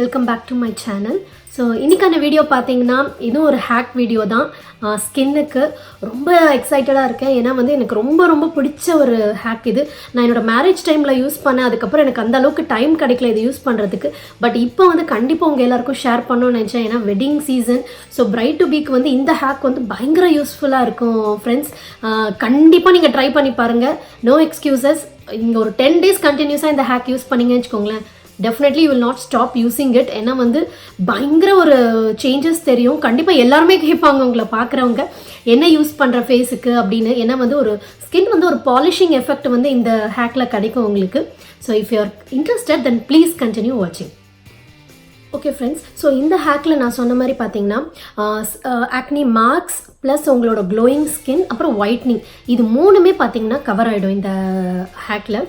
Welcome back to my channel. So இன்றைக்கான video பார்த்தீங்கன்னா இதுவும் ஒரு ஹேக் வீடியோ தான். ஸ்கின்னுக்கு ரொம்ப எக்ஸைட்டடாக இருக்கேன். ஏன்னா எனக்கு ரொம்ப பிடிச்ச ஒரு ஹேக் இது. நான் என்னோடய மேரேஜ் டைமில் யூஸ் பண்ணேன். அதுக்கப்புறம் எனக்கு அந்த அளவுக்கு டைம் கிடைக்கல இது யூஸ் பண்ணுறதுக்கு. பட் இப்போ கண்டிப்பாக உங்கள் எல்லாருக்கும் ஷேர் பண்ணணும்னு நினச்சேன். ஏன்னா wedding season. So bride to பீக்கு இந்த ஹேக் பயங்கர யூஸ்ஃபுல்லாக இருக்கும் ஃப்ரெண்ட்ஸ். கண்டிப்பாக நீங்கள் ட்ரை பண்ணி பாருங்கள். No excuses. இங்கே ஒரு 10 days கண்டினியூஸாக இந்த ஹேக் யூஸ் பண்ணிங்கன்னு வச்சுக்கோங்களேன், definitely you will not stop using it. ஏன்னா பயங்கர ஒரு சேஞ்சஸ் தெரியும். கண்டிப்பாக எல்லாருமே கேட்பாங்க உங்களை பார்க்குறவங்க என்ன யூஸ் பண்ணுற ஃபேஸுக்கு அப்படின்னு. ஏன்னா ஒரு ஸ்கின் ஒரு பாலிஷிங் எஃபெக்ட் இந்த ஹேக்கில் கிடைக்கும் உங்களுக்கு. So if you are interested then please continue வாட்சிங். ஓகே ஃப்ரெண்ட்ஸ், ஸோ இந்த ஹேக்கில் நான் சொன்ன மாதிரி பார்த்தீங்கன்னா ஆக்னி மார்க்ஸ் ப்ளஸ் உங்களோட க்ளோயிங் ஸ்கின் அப்புறம் ஒயிட்னிங் இது மூணுமே பார்த்தீங்கன்னா கவர் ஆகிடும் இந்த ஹேக்கில்.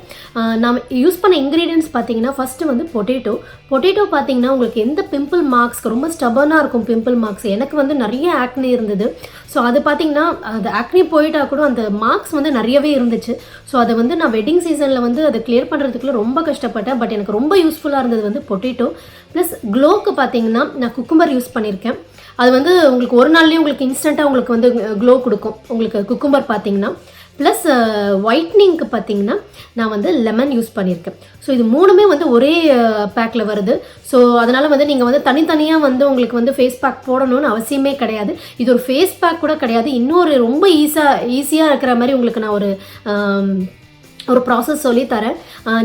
நான் யூஸ் பண்ண இன்க்ரீடியன்ட்ஸ் பார்த்தீங்கன்னா ஃபஸ்ட்டு பொட்டேட்டோ பார்த்தீங்கன்னா உங்களுக்கு எந்த பிம்பிள் மார்க்ஸ்க்கு ரொம்ப ஸ்டபனாக இருக்கும் பிம்பிள் மார்க்ஸ். எனக்கு நிறைய ஆக்னி இருந்தது. ஸோ அது பார்த்தீங்கன்னா அது ஆக்னி போயிட்டா கூட அந்த மார்க்ஸ் நிறையவே இருந்துச்சு. ஸோ அதை நான் வெட்டிங் சீசனில் அதை கிளியர் பண்ணுறதுக்குள்ள ரொம்ப கஷ்டப்பட்டேன். பட் எனக்கு ரொம்ப யூஸ்ஃபுல்லாக இருந்தது பொட்டேட்டோ. ப்ளஸ் க்ளோக்கு பார்த்தீங்கன்னா நான் குக்கும்பர் யூஸ் பண்ணியிருக்கேன். அது உங்களுக்கு ஒரு நாள்லேயே உங்களுக்கு இன்ஸ்டண்ட்டாக உங்களுக்கு க்ளோ கொடுக்கும் உங்களுக்கு குக்கும்பர் பார்த்தீங்கன்னா. ப்ளஸ் ஒயிட்னிங்க்கு பார்த்தீங்கன்னா நான் லெமன் யூஸ் பண்ணியிருக்கேன். ஸோ இது மூணுமே ஒரே பேக்கில் வருது. ஸோ அதனால் நீங்கள் தனித்தனியாக உங்களுக்கு ஃபேஸ் பேக் போடணும்னு அவசியமே கிடையாது. இது ஒரு ஃபேஸ் பேக் கூட கிடையாது. இன்னொரு ரொம்ப ஈஸியாக இருக்கிற மாதிரி உங்களுக்கு நான் ஒரு ப்ராசஸ் சொல்லி தரேன்.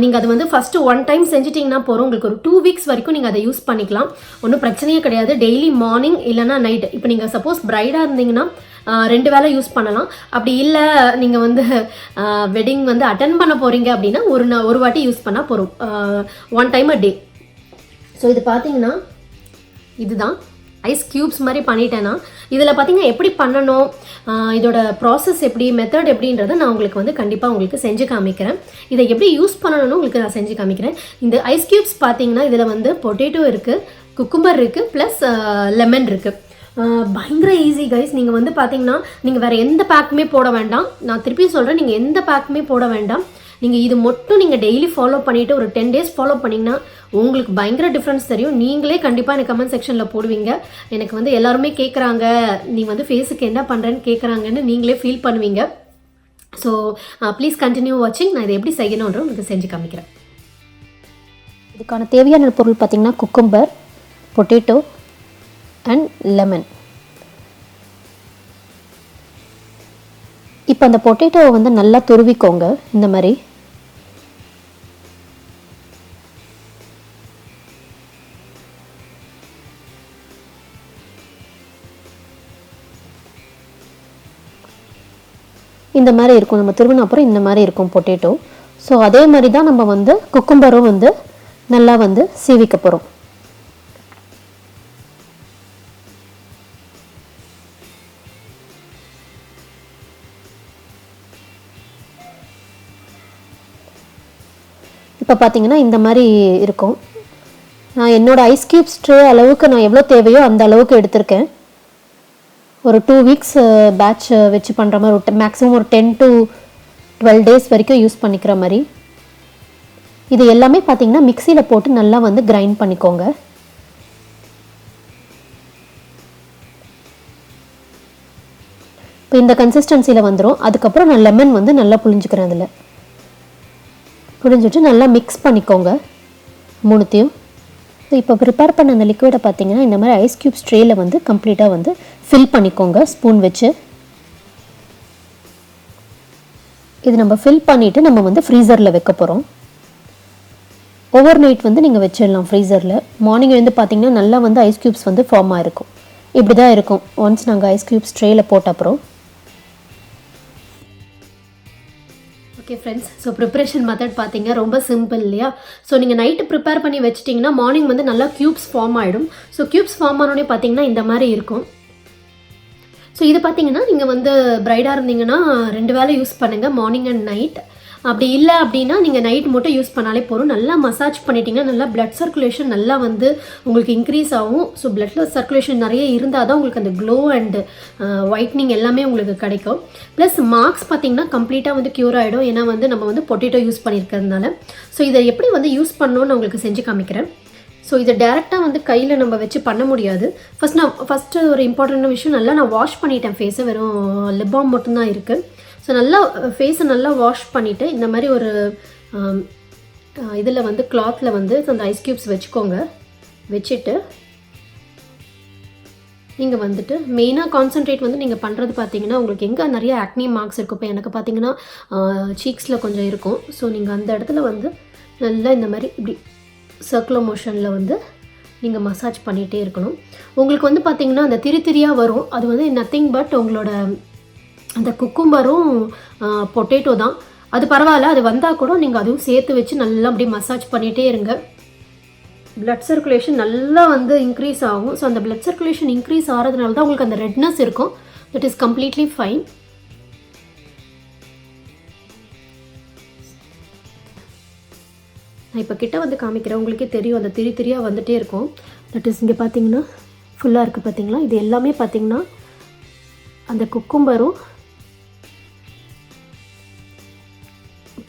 நீங்கள் அது ஃபஸ்ட்டு 1 time செஞ்சிட்டிங்கன்னா போகிறோம். உங்களுக்கு ஒரு 2 weeks வரைக்கும் நீங்கள் அதை யூஸ் பண்ணிக்கலாம். ஒன்றும் பிரச்சனையே கிடையாது. டெய்லி மார்னிங் இல்லைனா நைட். இப்போ நீங்கள் சப்போஸ் பிரைடாக இருந்தீங்கன்னா 2 வேளை யூஸ் பண்ணலாம். அப்படி இல்லை நீங்கள் வெட்டிங் அட்டென்ட் பண்ண போகிறீங்க அப்படின்னா ஒரு வாட்டி யூஸ் பண்ணால் போகிறோம். 1 time a day. ஸோ இது பார்த்தீங்கன்னா இதுதான் ஐஸ் க்யூப்ஸ் மாதிரி பண்ணிட்டேன்னா. இதில் பார்த்தீங்கன்னா எப்படி பண்ணணும், இதோட ப்ராசஸ் எப்படி, மெத்தட் எப்படின்றத நான் உங்களுக்கு கண்டிப்பாக உங்களுக்கு செஞ்சு காமிக்கிறேன். இதை எப்படி யூஸ் பண்ணணும்னு உங்களுக்கு நான் செஞ்சு காமிக்கிறேன். இந்த ஐஸ் க்யூப்ஸ் பார்த்தீங்கன்னா இதில் பொட்டேட்டோ இருக்குது, குக்கும்பர் இருக்குது, ப்ளஸ் லெமன் இருக்குது. பயங்கர ஈஸி கைஸ். நீங்கள் பார்த்தீங்கன்னா நீங்கள் வேறு எந்த பேக்குமே போட வேண்டாம். நான் திருப்பி சொல்கிறேன், நீங்கள் எந்த பேக்குமே போட வேண்டாம். நீங்கள் இது மட்டும் நீங்கள் டெய்லி ஃபாலோ பண்ணிவிட்டு ஒரு 10 days ஃபாலோ பண்ணிங்கன்னா உங்களுக்கு பயங்கர டிஃப்ரென்ஸ் தெரியும். நீங்களே கண்டிப்பாக எனக்கு கமெண்ட் செக்ஷனில் போடுவீங்க. எனக்கு எல்லாருமே கேட்குறாங்க, நீ ஃபேஸுக்கு என்ன பண்ணுறேன்னு கேட்குறாங்கன்னு நீங்களே ஃபீல் பண்ணுவீங்க. ஸோ ப்ளீஸ் கண்டினியூ வாட்சிங். நான் இதை எப்படி செய்யணுன்ற உங்களுக்கு செஞ்சு காமிக்கிறேன். இதுக்கான தேவையான பொருள் பார்த்திங்கன்னா குக்கும்பர், பொட்டேட்டோ அண்ட் லெமன். இப்போ அந்த பொட்டேட்டோவை நல்லா துருவிக்கோங்க இந்த மாதிரி. இந்த மாதிரி இருக்கும். நம்ம துருவின அப்புறம் இந்த மாதிரி இருக்கும் பொட்டேட்டோ. ஸோ அதே மாதிரி தான் நம்ம குக்கும்பரும் நல்லா சீவிக்க போகிறோம். இப்போ பார்த்தீங்கன்னா இந்த மாதிரி இருக்கும். நான் என்னோடய ஐஸ் க்யூப்ஸ் ட்ரே அளவுக்கு நான் எவ்வளோ தேவையோ அந்த அளவுக்கு எடுத்திருக்கேன். ஒரு 2 weeks பேட்ச் வச்சு பண்ணுற மாதிரி மேக்ஸிமம் ஒரு 10 to 12 days வரைக்கும் யூஸ் பண்ணிக்கிற மாதிரி. இது எல்லாமே பார்த்தீங்கன்னா மிக்சியில் போட்டு நல்லா கிரைண்ட் பண்ணிக்கோங்க. இப்போ இந்த கன்சிஸ்டன்சியில் வந்துடும். அதுக்கப்புறம் நான் லெமன் நல்லா புழிஞ்சுக்கிறேன். அதில் புழிஞ்சிட்டு நல்லா மிக்ஸ் பண்ணிக்கோங்க மூணுத்தையும். இப்போ ப்ரிப்பேர் பண்ண அந்த லிக்விடை பார்த்தீங்கன்னா இந்த மாதிரி ஐஸ் க்யூப்ஸ் ட்ரேயில் கம்ப்ளீட்டாக ஃபில் பண்ணிக்கோங்க ஸ்பூன் வச்சு. இது நம்ம ஃபில் பண்ணிவிட்டு நம்ம ஃப்ரீசரில் வைக்க போகிறோம். ஓவர் நைட் நீங்கள் வச்சிடலாம் ஃப்ரீசரில். மார்னிங் பார்த்தீங்கன்னா நல்லா ஐஸ் க்யூப்ஸ் ஃபார்ம் ஆகிருக்கும். இப்படி தான் இருக்கும் ஒன்ஸ் நாங்கள் ஐஸ் க்யூப்ஸ் ட்ரேயில் போட்ட அப்புறம். Okay friends, so preparation method பார்த்தீங்க ரொம்ப சிம்பிள் இல்லையா? ஸோ நீங்கள் நைட்டு ப்ரிப்பேர் பண்ணி வச்சிட்டிங்கன்னா மார்னிங் நல்லா க்யூப்ஸ் ஃபார்ம் ஆகிடும். ஸோ க்யூப்ஸ் ஃபார்ம் ஆனோடனே பார்த்தீங்கன்னா இந்த மாதிரி இருக்கும். ஸோ இது பார்த்தீங்கன்னா நீங்கள் பிரைடாக இருந்தீங்கன்னா 2 வேளை யூஸ் பண்ணுங்கள், மார்னிங் அண்ட் நைட். அப்படி இல்லை அப்படின்னா நீங்கள் நைட் மட்டும் யூஸ் பண்ணாலே போதும். நல்லா மசாஜ் பண்ணிட்டீங்கன்னா நல்லா பிளட் சர்க்குலேஷன் நல்லா உங்களுக்கு இன்க்ரீஸ் ஆகும். ஸோ பிளட் சர்க்குலேஷன் நிறைய இருந்தால் தான் உங்களுக்கு அந்த க்ளோ அண்ட் ஒயிட்னிங் எல்லாமே உங்களுக்கு கிடைக்கும். ப்ளஸ் மார்க்ஸ் பார்த்தீங்கன்னா கம்ப்ளீட்டாக க்யூர் ஆகிடும். ஏன்னா நம்ம பொட்டேட்டோ யூஸ் பண்ணியிருக்கிறதுனால. ஸோ இதை எப்படி யூஸ் பண்ணணும்னு நான் உங்களுக்கு செஞ்சு காமிக்கிறேன். ஸோ இதை டேரெக்டாக வந்து கையில் நம்ம வச்சு பண்ண முடியாது. ஃபஸ்ட்டு ஒரு இம்பார்ட்டண்டான விஷயம், நல்லா நான் வாஷ் பண்ணிட்டேன் ஃபேஸை, வெறும் லிப் பாம் மட்டும்தான் இருக்குது. ஸோ நல்லா ஃபேஸை நல்லா வாஷ் பண்ணிவிட்டு இந்த மாதிரி ஒரு இதில் வந்து கிளாத்தில் வந்து அந்த ஐஸ் க்யூப்ஸ் வச்சுக்கோங்க. வச்சுட்டு நீங்கள் வந்துட்டு மெயினாக கான்சன்ட்ரேட் வந்து நீங்கள் பண்ணுறது பார்த்தீங்கன்னா, உங்களுக்கு எங்கே நிறைய ஆக்னி மார்க்ஸ் இருக்கும். இப்போ எனக்கு பார்த்தீங்கன்னா சீக்ஸில் கொஞ்சம் இருக்கும். ஸோ நீங்கள் அந்த இடத்துல வந்து நல்லா இந்த மாதிரி இப்படி சர்க்குலர் மோஷனில் வந்து நீங்கள் மசாஜ் பண்ணிகிட்டே இருக்கணும். உங்களுக்கு வந்து பார்த்திங்கன்னா அந்த திரியாக வரும், அது வந்து நத்திங் பட் உங்களோட அந்த குக்கும்பரும் பொட்டேட்டோ தான். அது பரவாயில்ல, அது வந்தால் கூட நீங்கள் அதுவும் சேர்த்து வச்சு நல்லா அப்படியே மசாஜ் பண்ணிகிட்டே இருங்க. பிளட் சர்க்குலேஷன் நல்லா வந்து இன்க்ரீஸ் ஆகும். ஸோ அந்த பிளட் சர்க்குலேஷன் இன்க்ரீஸ் ஆகிறதுனால தான் உங்களுக்கு அந்த ரெட்னஸ் இருக்கும். That is completely fine. நான் இப்போ கிட்ட வந்து காமிக்கிறேன், உங்களுக்கே தெரியும் அந்த திரியாக வந்துகிட்டே இருக்கும். தட் இஸ் இங்கே பார்த்தீங்கன்னா ஃபுல்லாக இருக்குது பார்த்தீங்களா. இது எல்லாமே பார்த்தீங்கன்னா அந்த குக்கும்பரும்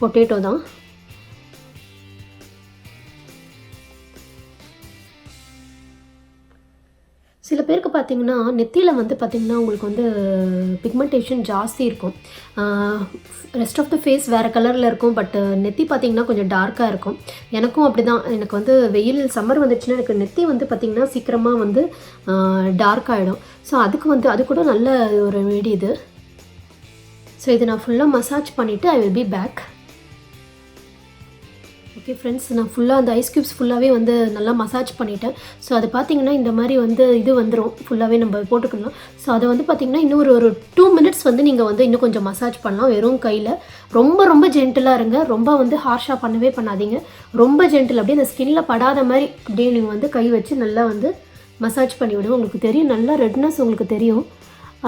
பொட்டேட்டோ தான். சில பேருக்கு பார்த்தீங்கன்னா நெத்தியில் வந்து பார்த்திங்கன்னா உங்களுக்கு வந்து பிக்மெண்டேஷன் ஜாஸ்தி இருக்கும். ரெஸ்ட் ஆஃப் த ஃபேஸ் வேறு கலரில் இருக்கும், பட் நெத்தி பார்த்திங்கன்னா கொஞ்சம் டார்க்காக இருக்கும். எனக்கும் அப்படி தான். எனக்கு வந்து வெயில் சம்மர் வந்துச்சுன்னா எனக்கு நெத்தி வந்து பார்த்திங்கன்னா சீக்கிரமாக வந்து டார்க் ஆகிடும். ஸோ அதுக்கு வந்து அது கூட நல்ல ஒரு ரெமெடி இது. ஸோ இதை நான் ஃபுல்லாக மசாஜ் பண்ணிவிட்டு I will be back. Okay friends, நான் ஃபுல்லாக அந்த ஐஸ் க்யூப்ஸ் ஃபுல்லாகவே வந்து நல்லா மசாஜ் பண்ணிட்டேன். ஸோ அது பார்த்திங்கன்னா இந்த மாதிரி வந்து இது வந்துடும், ஃபுல்லாகவே நம்ம போட்டுக்கலாம். ஸோ அதை வந்து பார்த்திங்கன்னா இன்னும் ஒரு 2 minutes வந்து நீங்கள் வந்து இன்னும் கொஞ்சம் மசாஜ் பண்ணலாம் வெறும் கையில். ரொம்ப ஜென்டிலாக இருங்க, ரொம்ப வந்து ஹார்ஷாக பண்ணவே பண்ணாதீங்க. ரொம்ப ஜென்டில், அப்படியே அந்த ஸ்கின்னில் படாத மாதிரி அப்படியே நீங்கள் வந்து கை வச்சு நல்லா வந்து மசாஜ் பண்ணி விடுவோம். உங்களுக்கு தெரியும் நல்லா ரெட்னஸ் உங்களுக்கு தெரியும்.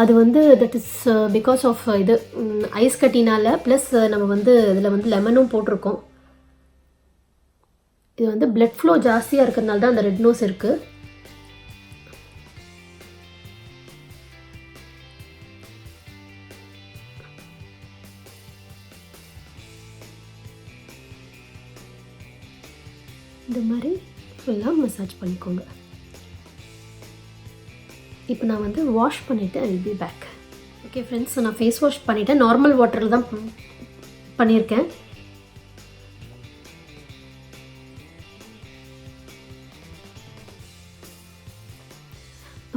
அது வந்து தட் இஸ் பிகாஸ் ஆஃப் இது ஐஸ் கட்டினால், ப்ளஸ் நம்ம வந்து இதில் வந்து லெமனும் போட்டிருக்கோம். இது வந்து பிளட் ஃப்ளோ ஜாஸ்தியாக இருக்கிறதுனால தான் அந்த ரெட் நோஸ் இருக்குது. இந்த மாதிரி ஃபுல்லாக மசாஜ் பண்ணிக்கோங்க. இப்போ நான் வந்து வாஷ் பண்ணிவிட்டு I will be back. Okay friends, நான் ஃபேஸ் வாஷ் பண்ணிவிட்டேன். நார்மல் வாட்டரில் தான் பண்ணியிருக்கேன்.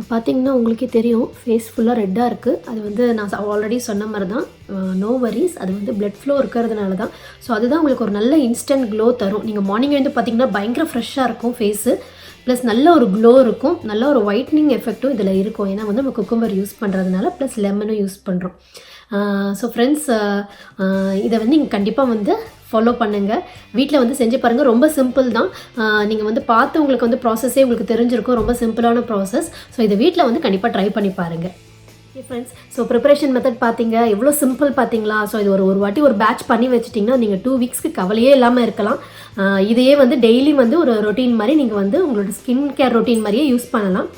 பார்த்திங்கன்னா உங்களுக்கே தெரியும் ஃபேஸ் ஃபுல்லாக ரெட்டாக இருக்குது. அது வந்து நான் ஆல்ரெடி சொன்ன மாதிரி தான், நோ வரிஸ். அது வந்து பிளட் ஃப்ளோ இருக்கிறதுனால தான். ஸோ அதுதான் உங்களுக்கு ஒரு நல்ல இன்ஸ்டன்ட் க்ளோ தரும். நீங்கள் மார்னிங் வந்து பார்த்திங்கன்னா பயங்கர ஃப்ரெஷ்ஷாக இருக்கும் ஃபேஸு, ப்ளஸ் நல்ல ஒரு க்ளோ இருக்கும், நல்ல ஒரு ஒயிட்னிங் எஃபெக்ட்டும் இதில் இருக்கும். ஏன்னா வந்து நம்ம குக்கும்பர் யூஸ் பண்ணுறதுனால, ப்ளஸ் லெமனும் யூஸ் பண்ணுறோம். ஸோ ஃப்ரெண்ட்ஸ், இதை வந்து நீங்கள் கண்டிப்பாக வந்து ஃபாலோ பண்ணுங்கள். வீட்டில் வந்து செஞ்சு பாருங்கள். ரொம்ப சிம்பிள் தான். நீங்கள் வந்து பார்த்து உங்களுக்கு வந்து ப்ராசஸே உங்களுக்கு தெரிஞ்சிருக்கும். ரொம்ப சிம்பிளான ப்ராசஸ். ஸோ இதை வீட்டில் வந்து கண்டிப்பாக ட்ரை பண்ணி பாருங்கள். Okay friends, so preparation method பார்த்தீங்க, எவ்வளோ சிம்பிள் பார்த்தீங்களா. ஸோ இது ஒரு வாட்டி ஒரு பேட்ச் பண்ணி வச்சிட்டிங்கன்னா நீங்கள் 2 weeksக்கு கவலையே இல்லாமல் இருக்கலாம். இதையே வந்து டெய்லி வந்து ஒரு ரொட்டீன் மாதிரி நீங்கள் வந்து உங்களோட ஸ்கின் கேர் ரொட்டீன் மாதிரியே யூஸ் பண்ணலாம்.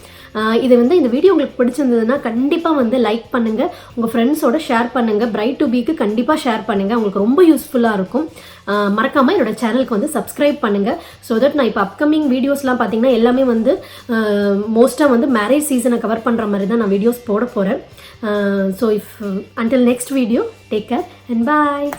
இது வந்து இந்த வீடியோ உங்களுக்கு பிடிச்சிருந்ததுன்னா கண்டிப்பாக வந்து லைக் பண்ணுங்கள், உங்கள் ஃப்ரெண்ட்ஸோட ஷேர் பண்ணுங்கள், பிரைட் டு பீக்கு கண்டிப்பாக ஷேர் பண்ணுங்கள், உங்களுக்கு ரொம்ப யூஸ்ஃபுல்லாக இருக்கும். மறக்காமல் என்னோடய சேனலுக்கு வந்து சப்ஸ்கிரைப் பண்ணுங்கள். ஸோ தட் நான் இப்போ அப்கமிங் வீடியோஸ்லாம் பார்த்தீங்கன்னா எல்லாமே வந்து மோஸ்ட்டாக வந்து மேரேஜ் சீசனை கவர் பண்ணுற மாதிரி தான் நான் வீடியோஸ் போட போகிறேன். So until next video, take care and bye.